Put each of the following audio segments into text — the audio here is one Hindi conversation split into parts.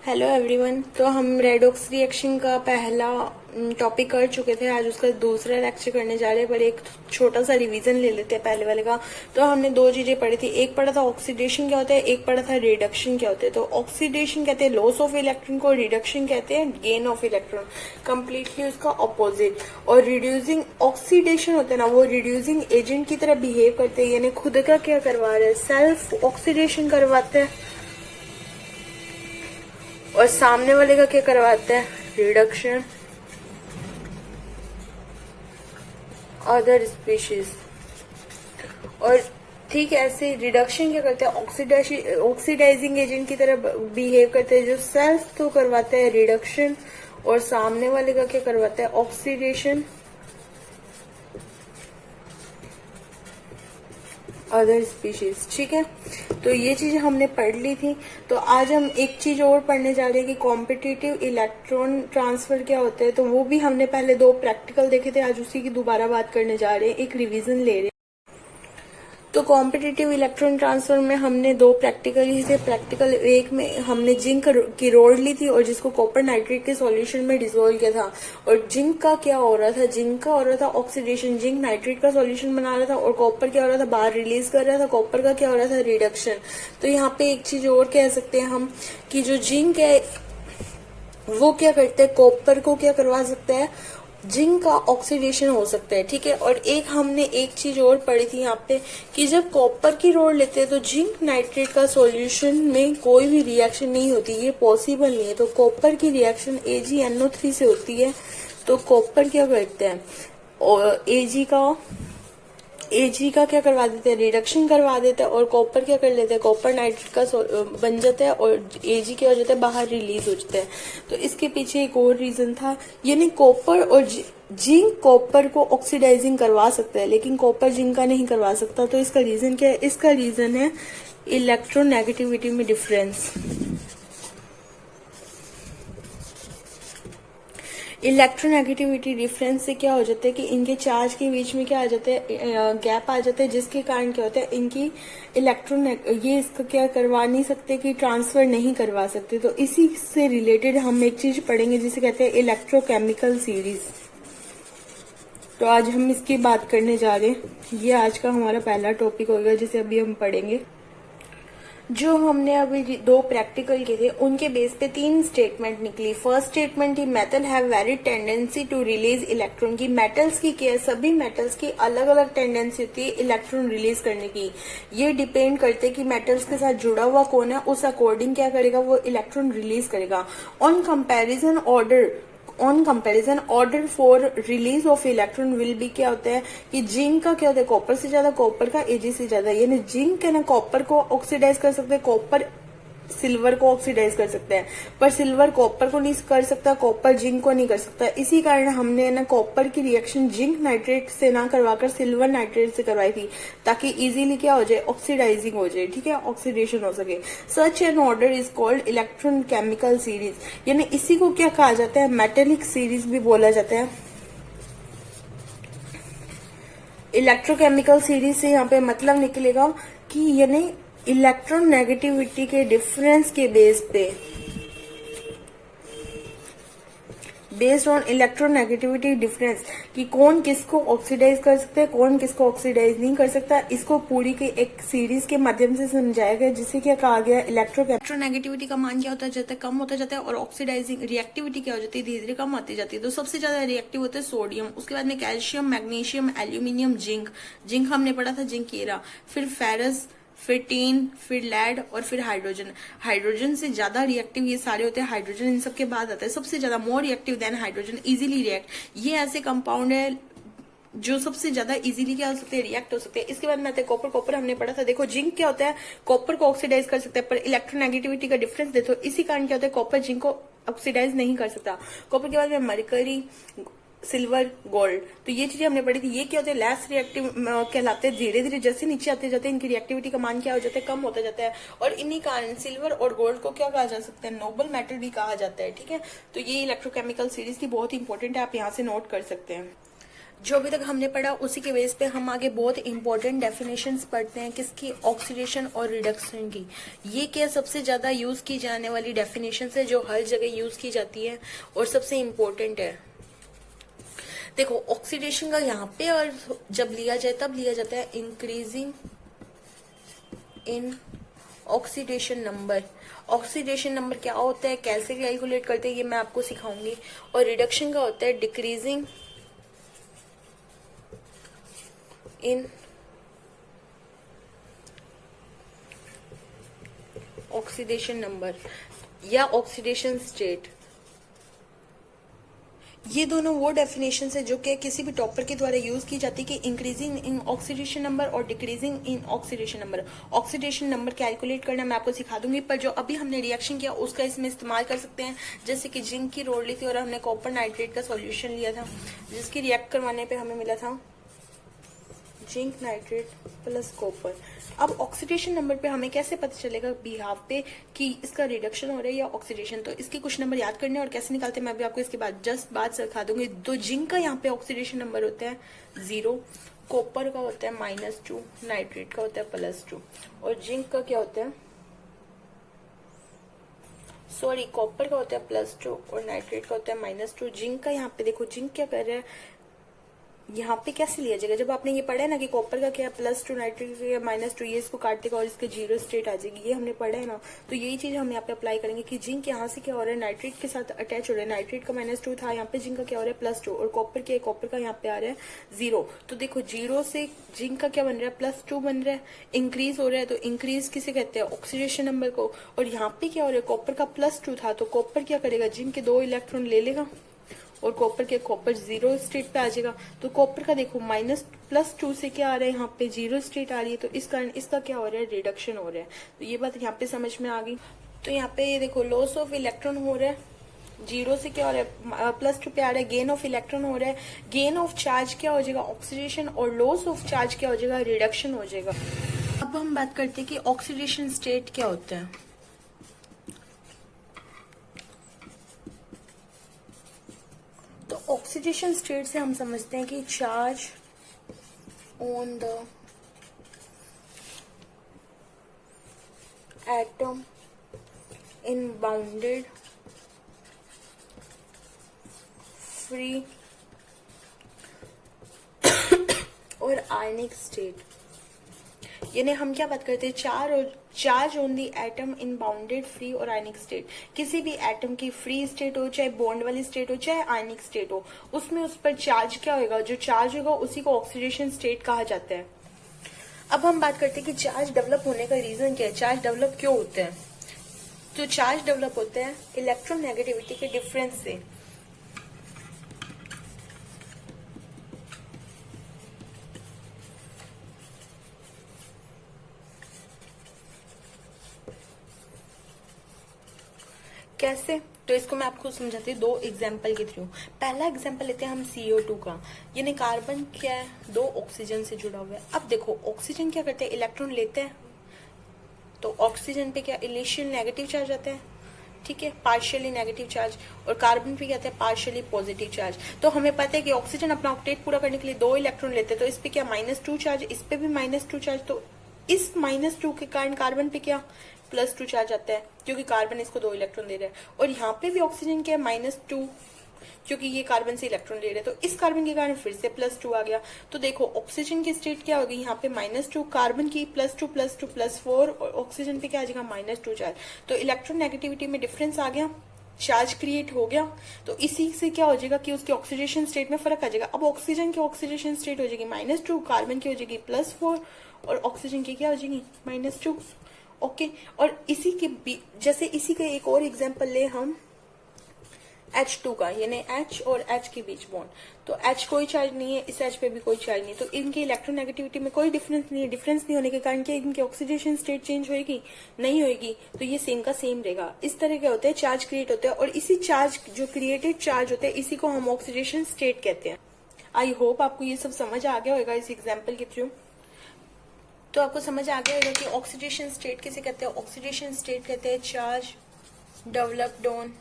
Hello everyone. तो हम रेडॉक्स रिएक्शन का पहला टॉपिक कर चुके थे। आज उसका दूसरा लेक्चर करने जा रहे हैं, पर एक छोटा सा रिवीजन ले लेते हैं पहले वाले का। तो हमने दो चीजें पढ़ी थी, एक पढ़ा था ऑक्सीडेशन क्या होता है, एक पढ़ा था रिडक्शन क्या होता है। तो ऑक्सीडेशन कहते हैं लॉस ऑफ इलेक्ट्रॉन को, रिडक्शन कहते हैं गेन ऑफ इलेक्ट्रॉन, कम्प्लीटली उसका ऑपोजिट। और रिड्यूसिंग ऑक्सीडेशन होता है ना, वो रिड्यूसिंग एजेंट की तरह बिहेव करते हैं, यानी खुद का क्या करवा रहे हैं, सेल्फ ऑक्सीडेशन करवाते हैं। और सामने वाले का क्या करवाते हैं, रिडक्शन, अदर स्पीशीज। और ठीक ऐसे रिडक्शन क्या करते हैं, ऑक्सीडाइजिंग एजेंट की तरह बिहेव करते हैं, जो सेल्फ तो करवाता है रिडक्शन, और सामने वाले का क्या करवाता है, ऑक्सीडेशन, अदर स्पीशीज। ठीक है, तो ये चीज हमने पढ़ ली थी। तो आज हम एक चीज और पढ़ने जा रहे हैं कि कॉम्पिटिटिव इलेक्ट्रॉन ट्रांसफर क्या होता है। तो वो भी हमने पहले दो प्रैक्टिकल देखे थे, आज उसी की दोबारा बात करने जा रहे हैं, एक रिवीजन ले रहे हैं। तो कॉम्पिटिटिव इलेक्ट्रॉन ट्रांसफर में हमने दो प्रैक्टिकल ही थे। प्रैक्टिकल एक में हमने जिंक की रोड ली थी और जिसको कॉपर नाइट्रेट के सॉल्यूशन में डिसोल्व किया था। और जिंक का क्या हो रहा था, जिंक का हो रहा था ऑक्सीडेशन, जिंक नाइट्रेट का सॉल्यूशन बना रहा था, और कॉपर क्या हो रहा था, बाहर रिलीज कर रहा था, कॉपर का क्या हो रहा था, रिडक्शन। तो यहाँ पे एक चीज और कह सकते हैं हम कि जो जिंक है वो क्या करते हैं, कॉपर को क्या करवा सकते हैं, जिंक का ऑक्सीडेशन हो सकता है। ठीक है, और एक हमने एक चीज और पढ़ी थी यहाँ पे कि जब कॉपर की रोड लेते हैं तो जिंक नाइट्रेट का सॉल्यूशन में कोई भी रिएक्शन नहीं होती, ये पॉसिबल नहीं है। तो कॉपर की रिएक्शन AgNO3 से होती है। तो कॉपर क्या करते हैं, और एजी का क्या करवा देते हैं, रिडक्शन करवा देते हैं, और कॉपर क्या कर लेते हैं, कॉपर नाइट्रेट का बन जाता है, और एजी क्या हो जाता है, बाहर रिलीज हो जाता है। तो इसके पीछे एक और रीजन था, यानी कॉपर और जिंक कॉपर को ऑक्सीडाइजिंग करवा सकता है, लेकिन कॉपर जिंक का नहीं करवा सकता। तो इसका रीजन क्या है, इसका रीजन है इलेक्ट्रोनेगेटिविटी में डिफरेंस। इलेक्ट्रोनेगेटिविटी डिफरेंस से क्या हो जाता है कि इनके चार्ज के बीच में क्या आ जाता है, गैप आ जाता है, जिसके कारण क्या होता है, इनकी इलेक्ट्रॉन ये इसका क्या करवा नहीं सकते कि ट्रांसफर नहीं करवा सकते। तो इसी से रिलेटेड हम एक चीज पढ़ेंगे जिसे कहते हैं इलेक्ट्रोकेमिकल सीरीज। तो आज हम इसकी बात करने जा रहे हैं, ये आज का हमारा पहला टॉपिक होगा जिसे अभी हम पढ़ेंगे। जो हमने अभी दो प्रैक्टिकल किए थे उनके बेस पे तीन स्टेटमेंट निकली। फर्स्ट स्टेटमेंट थी metal have very tendency to release electron की। मेटल्स की क्या है, सभी मेटल्स की अलग अलग टेंडेंसी होती है इलेक्ट्रॉन रिलीज करने की। ये डिपेंड करते हैं कि मेटल्स के साथ जुड़ा हुआ कौन है, उस अकॉर्डिंग क्या करेगा, वो इलेक्ट्रॉन रिलीज करेगा। On comparison order for release of electron will be क्या होता है कि जिंक का क्या होता है, कॉपर से ज्यादा, कॉपर का एजी से ज्यादा। यानी जिंक है ना कॉपर को ऑक्सीडाइज कर सकते हैं, कॉपर सिल्वर को ऑक्सीडाइज कर सकते हैं, पर सिल्वर कॉपर को नहीं कर सकता, कॉपर जिंक को नहीं कर सकता। इसी कारण हमने ना कॉपर की रिएक्शन जिंक नाइट्रेट से ना करवाकर सिल्वर नाइट्रेट से करवाई थी, ताकि इजीली क्या हो जाए, ऑक्सीडाइजिंग हो जाए। ठीक है, ऑक्सीडेशन हो सके। Such an order is called electron chemical series, यानी इसी को क्या कहा जाता है, मेटेलिक सीरीज भी बोला जाता है। इलेक्ट्रोकेमिकल सीरीज से यहाँ पे मतलब निकलेगा कि यानी इलेक्ट्रॉन नेगेटिविटी के डिफरेंस के बेस पे, बेस्ड ऑन इलेक्ट्रोनेगेटिविटी डिफरेंस, कि कौन किसको ऑक्सीडाइज कर सकता है, कौन किसको ऑक्सीडाइज नहीं कर सकता, इसको पूरी की एक सीरीज के माध्यम से समझाया गया, जिसे क्या कहा गया, इलेक्ट्रोनेगेटिविटी का मान क्या होता जाता है, कम होता जाता है, और ऑक्सीडाइजिंग रिएक्टिविटी क्या हो जाती है, धीरे धीरे कम होती जाती है। तो सबसे ज्यादा रिएक्टिव होता है सोडियम, उसके बाद में कैल्शियम, मैग्नीशियम, एल्यूमिनियम, जिंक हमने पढ़ा था, जिंक हीरा, फिर फेरस, फिर टीन, फिर लेड, और फिर हाइड्रोजन। हाइड्रोजन से ज्यादा रिएक्टिव ये सारे होते हैं, हाइड्रोजन इन सब के बाद आता है सबसे ज्यादा, more reactive than hydrogen, easily react. ये ऐसे कंपाउंड है जो सबसे ज्यादा इजीली क्या हो सकते हैं, रिएक्ट हो सकते हैं। इसके बाद में आता है कॉपर। कॉपर हमने पढ़ा था, देखो जिंक क्या होता है, कॉपर को ऑक्सीडाइज कर सकता है, पर इलेक्ट्रोनेगेटिविटी का डिफरेंस देखो, इसी कारण क्या होता है, कॉपर जिंक को ऑक्सीडाइज नहीं कर सकता। कॉपर के बाद में मरकरी, सिल्वर, गोल्ड। तो ये चीजें हमने पढ़ी थी। ये क्या होते हैं, लेस रिएक्टिव कहलाते हैं। धीरे धीरे जैसे नीचे आते जाते हैं इनकी रिएक्टिविटी का मान क्या हो जाता है, कम होता जाता है, और इन्हीं कारण सिल्वर और गोल्ड को क्या कहा जा सकता है, नोबल मेटल भी कहा जाता है। ठीक है, तो ये इलेक्ट्रोकेमिकल सीरीज थी, बहुत ही इंपॉर्टेंट है, आप यहाँ से नोट कर सकते हैं। जो अभी तक हमने पढ़ा उसी के बेस पे हम आगे बहुत इंपॉर्टेंट डेफिनेशंस पढ़ते हैं किसकी, ऑक्सीडेशन और रिडक्शन की। ये क्या सबसे ज्यादा यूज की जाने वाली डेफिनेशंस है जो हर जगह यूज की जाती है और सबसे इम्पोर्टेंट है। देखो ऑक्सीडेशन का यहाँ पे और जब लिया जाए तब लिया जाता है increasing in oxidation number. Oxidation number क्या होता है, कैसे कैलकुलेट करते हैं, ये मैं आपको सिखाऊंगी। और रिडक्शन का होता है डिक्रीजिंग इन ऑक्सीडेशन नंबर या ऑक्सीडेशन स्टेट। ये दोनों वो डेफिनेशन है जो कि किसी भी टॉपर के द्वारा यूज की जाती है कि इंक्रीजिंग इन ऑक्सीडेशन नंबर और decreasing in oxidation number. Oxidation number calculate करना मैं आपको सिखा दूंगी, पर जो अभी हमने रिएक्शन किया उसका इसमें इस्तेमाल कर सकते हैं। जैसे कि जिंक की रोड ली थी और हमने कॉपर नाइट्रेट का सॉल्यूशन लिया था, जिसकी रिएक्ट करवाने पे हमें मिला था जिंक नाइट्रेट प्लस कॉपर। अब ऑक्सीडेशन नंबर पे हमें कैसे पता चलेगा बिहाफ पे कि इसका रिडक्शन हो रहा है या ऑक्सीडेशन, तो इसके कुछ नंबर याद करने और कैसे निकालते हैं मैं भी आपको इसके बाद जस्ट बात सिखा दूंगी। तो जिंक का यहाँ पे ऑक्सीडेशन नंबर होता है 0, कॉपर का होता है -2, नाइट्रेट का होता है +2। और जिंक का क्या होता है, सॉरी कॉपर का होता है +2 और नाइट्रेट का होता है -2। जिंक का यहाँ पे देखो, जिंक क्या कर रहा है, यहाँ पे कैसे लिया जाएगा, जब आपने ये पढ़ा है ना कि कॉपर का क्या +2, नाइट्रेट का क्या -2, ये इसको काट देगा और इसके 0 स्टेट आ जाएगी, ये हमने पढ़ा है ना। तो यही चीज हम यहाँ पे अप्लाई करेंगे कि जिंक यहाँ से क्या हो रहा है, नाइट्रेट के साथ अटैच हो रहा है। नाइट्रेट का -2 था, यहाँ पे जिंक का क्या हो रहा है +2 और कॉपर क्या है, कॉपर का यहाँ पे आ रहा है 0। तो देखो 0 से जिंक का क्या बन रहा है, +2 बन रहा है, इंक्रीज हो रहा है। तो इंक्रीज किसे कहते हैं, ऑक्सीडेशन नंबर को। और यहाँ पे क्या हो रहा है, कॉपर का +2 था तो कॉपर क्या करेगा, जिंक के 2 इलेक्ट्रॉन ले लेगा और कॉपर 0 स्टेट पे आ जाएगा। तो कॉपर का देखो +2 से क्या आ रहा है, यहाँ पे 0 स्टेट आ रही है, तो इस कारण इसका क्या हो रहा है, रिडक्शन हो रहा है। तो ये बात यहाँ पे समझ में आ गई। तो यहाँ पे ये देखो लॉस ऑफ इलेक्ट्रॉन हो रहा है, 0 से क्या हो रहा है, +2 पे आ रहा है, गेन ऑफ इलेक्ट्रॉन हो रहा है। गेन ऑफ चार्ज क्या हो जाएगा, ऑक्सीडेशन, और लॉस ऑफ चार्ज क्या हो जाएगा, रिडक्शन हो जाएगा। अब हम बात करते हैं कि ऑक्सीडेशन स्टेट क्या होता है। तो ऑक्सीडेशन स्टेट से हम समझते हैं कि charge on the atom in bounded free और आयनिक स्टेट। यानी हम क्या बात करते हैं, charge on the atom in bounded free और आयनिक स्टेट। किसी भी एटम की फ्री स्टेट हो, चाहे बॉन्ड वाली स्टेट हो, चाहे आयनिक स्टेट हो, उसमें उस पर चार्ज क्या होगा, जो चार्ज होगा उसी को ऑक्सीडेशन स्टेट कहा जाता है। अब हम बात करते हैं कि चार्ज डेवलप होने का रीजन क्या है, चार्ज डेवलप क्यों होते हैं। तो चार्ज डेवलप होते हैं इलेक्ट्रोनेगेटिविटी के डिफरेंस से। कैसे, तो इसको मैं आपको समझाती हूँ 2 एग्जाम्पल के थ्रू। पहला एग्जाम्पल लेते हैं हम CO2 का। यानी कार्बन क्या है, 2 ऑक्सीजन से जुड़ा हुआ है। अब देखो ऑक्सीजन क्या करते हैं, इलेक्ट्रॉन लेते हैं, तो ऑक्सीजन पे क्या इनिशियल नेगेटिव चार्ज आता है, ठीक है, पार्शियली नेगेटिव चार्ज। और कार्बन पे क्या आता है, पार्शियली पॉजिटिव चार्ज। तो हमें पता है कि ऑक्सीजन अपना ऑक्टेट पूरा करने के लिए 2 इलेक्ट्रॉन लेते हैं, तो इस पे क्या -2 चार्ज, इस पे भी -2 चार्ज। तो इस -2 के कारण कार्बन पे क्या +2 चार्ज आता है, क्योंकि कार्बन इसको 2 इलेक्ट्रॉन दे रहा है। और यहाँ पे भी ऑक्सीजन क्या है -2, क्योंकि ये कार्बन से इलेक्ट्रॉन ले रहे हैं, तो इस कार्बन के कारण फिर से +2 आ गया। तो देखो ऑक्सीजन की स्टेट क्या होगी, यहाँ पे -2, कार्बन की +2 +2 +4 और ऑक्सीजन पे क्या आ जाएगा -2 चार्ज। तो इलेक्ट्रोनेगेटिविटी में डिफरेंस आ गया, चार्ज क्रिएट हो गया। तो इसी से क्या हो जाएगा कि उसकी ऑक्सीडेशन स्टेट में फर्क आ जाएगा। अब ऑक्सीजन की ऑक्सीडेशन स्टेट हो जाएगी -2, कार्बन की हो जाएगी +4 और ऑक्सीजन की क्या हो जाएगी -2। ओके, और इसी के जैसे इसी का एक और एग्जांपल ले हम H2 का, यानी H और H के बीच बॉन्ड। तो H कोई चार्ज नहीं है, इस H पे भी कोई चार्ज नहीं, तो इनकी इलेक्ट्रोनेगेटिविटी में कोई डिफरेंस नहीं है। डिफरेंस नहीं होने के कारण क्या इनकी ऑक्सीडेशन स्टेट चेंज होगी, नहीं होगी। तो ये सेम का सेम रहेगा। इस तरह क्या होता है, चार्ज क्रिएट होता है और इसी चार्ज जो क्रिएटेड चार्ज होते हैं इसी को हम ऑक्सीडेशन स्टेट कहते हैं। आई होप आपको ये सब समझ आ गया होगा इस एग्जाम्पल के थ्रू। तो आपको समझ आ गया होगा कि ऑक्सीडेशन स्टेट किसे कहते हैं। ऑक्सीडेशन स्टेट कहते हैं charge developed on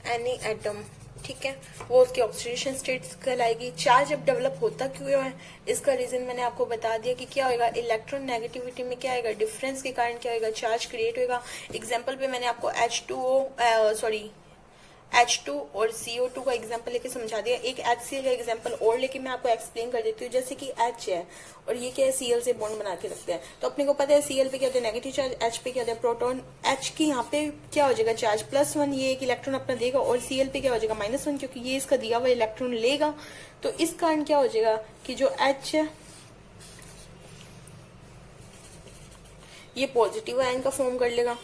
any atom ठीक है, वो उसकी ऑक्सीडेशन स्टेट कहलाएगी। चार्ज जब डेवलप होता क्यों है, इसका रीजन मैंने आपको बता दिया कि क्या होगा, इलेक्ट्रॉन नेगेटिविटी में क्या आएगा, डिफरेंस के कारण क्या होगा, चार्ज क्रिएट होगा। एग्जाम्पल पे मैंने आपको H2 और CO2 का एग्जांपल लेके समझा दिया। एक HCl का एग्जांपल और लेके मैं आपको एक्सप्लेन कर देती हूँ। जैसे कि H है और ये क्या है, Cl से बॉन्ड बना के रखते हैं, तो अपने को पता है Cl पे क्या होता है नेगेटिव चार्ज, H पे क्या होता है प्रोटॉन। H की यहाँ पे क्या हो जाएगा चार्ज +1, ये एक इलेक्ट्रॉन अपना देगा, और Cl पे क्या हो जाएगा -1, क्योंकि ये इसका दिया हुआ इलेक्ट्रॉन लेगा। तो इस कारण क्या हो जाएगा कि जो H है ये पॉजिटिव आयन का फॉर्म कर लेगा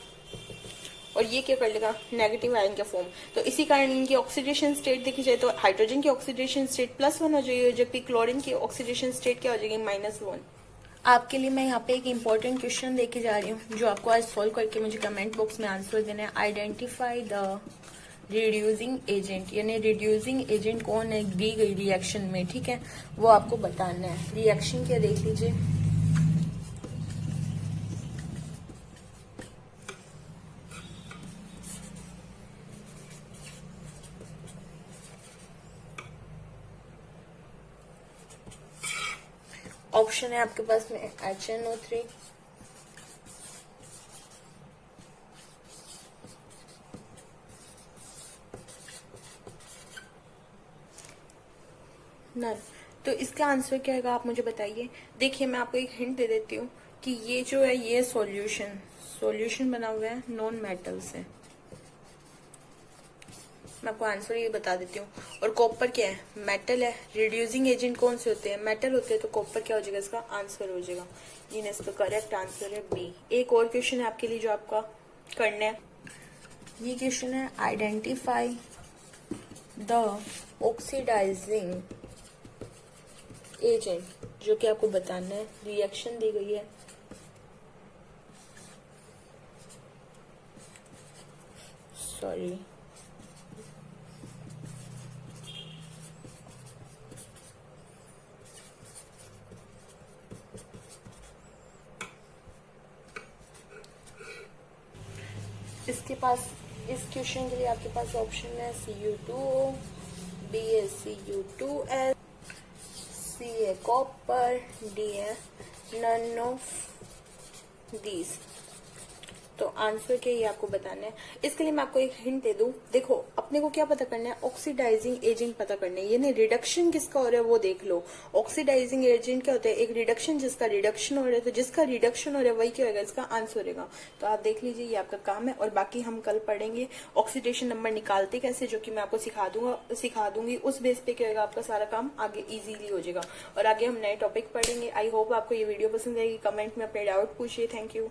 और ये क्या कर लेगा, नेगेटिव आयन का फॉर्म। तो इसी कारण इनकी ऑक्सीडेशन स्टेट देखी जाए तो हाइड्रोजन की ऑक्सीडेशन स्टेट +1 हो जाएगी, जबकि क्लोरीन की ऑक्सीडेशन स्टेट क्या हो जाएगी, -1। आपके लिए मैं यहाँ पे एक इम्पोर्टेंट क्वेश्चन लेके जा रही हूँ, जो आपको आज सॉल्व करके मुझे कमेंट बॉक्स में आंसर देना है। आइडेंटिफाई द रिड्यूसिंग एजेंट, यानी रिड्यूसिंग एजेंट कौन है दी गई रिएक्शन में, ठीक है, वो आपको बताना है। रिएक्शन क्या देख लीजिए, ऑप्शन है आपके पास में HNO3, नन। तो इसका आंसर क्या होगा आप मुझे बताइए। देखिए मैं आपको एक हिंट दे देती हूँ कि ये जो है ये सॉल्यूशन बना हुआ है नॉन मेटल से। मैं आपको आंसर ये बता देती हूँ। और कॉपर क्या है, मेटल है। रिड्यूसिंग एजेंट कौन से होते हैं, मेटल होते हैं, तो कॉपर क्या हो जाएगा, इसका आंसर हो जाएगा। जी इसका करेक्ट आंसर है बी। एक और क्वेश्चन है आपके लिए जो आपका करना है, ये क्वेश्चन है आइडेंटिफाई द ऑक्सीडाइजिंग एजेंट, जो कि आपको बताना है। रिएक्शन दी गई है, सॉरी इसके पास, इस क्वेश्चन के लिए आपके पास ऑप्शन है Cu2O, B है Cu2S, C है कॉपर, D है नन ऑफ दीज। तो आंसर क्या ये आपको बताना है। इसके लिए मैं आपको एक हिंट दे दूं, देखो अपने को क्या पता करना है, ऑक्सीडाइजिंग एजेंट पता करना है, यानी रिडक्शन किसका हो रहा है वो देख लो। ऑक्सीडाइजिंग एजेंट क्या होता है, एक रिडक्शन, जिसका रिडक्शन हो रहा है, तो जिसका रिडक्शन हो रहा है वही क्या होगा, इसका आंसर होगा। तो आप देख लीजिए ये आपका काम है, और बाकी हम कल पढ़ेंगे ऑक्सीडेशन नंबर निकालते कैसे, जो कि मैं आपको सिखा दूंगी। उस बेस पे क्या होगा, आपका सारा काम आगे इजीली हो जाएगा, और आगे हम नए टॉपिक पढ़ेंगे। आई होप आपको ये वीडियो पसंद आएगी। कमेंट में अपने डाउट पूछिए। Thank you.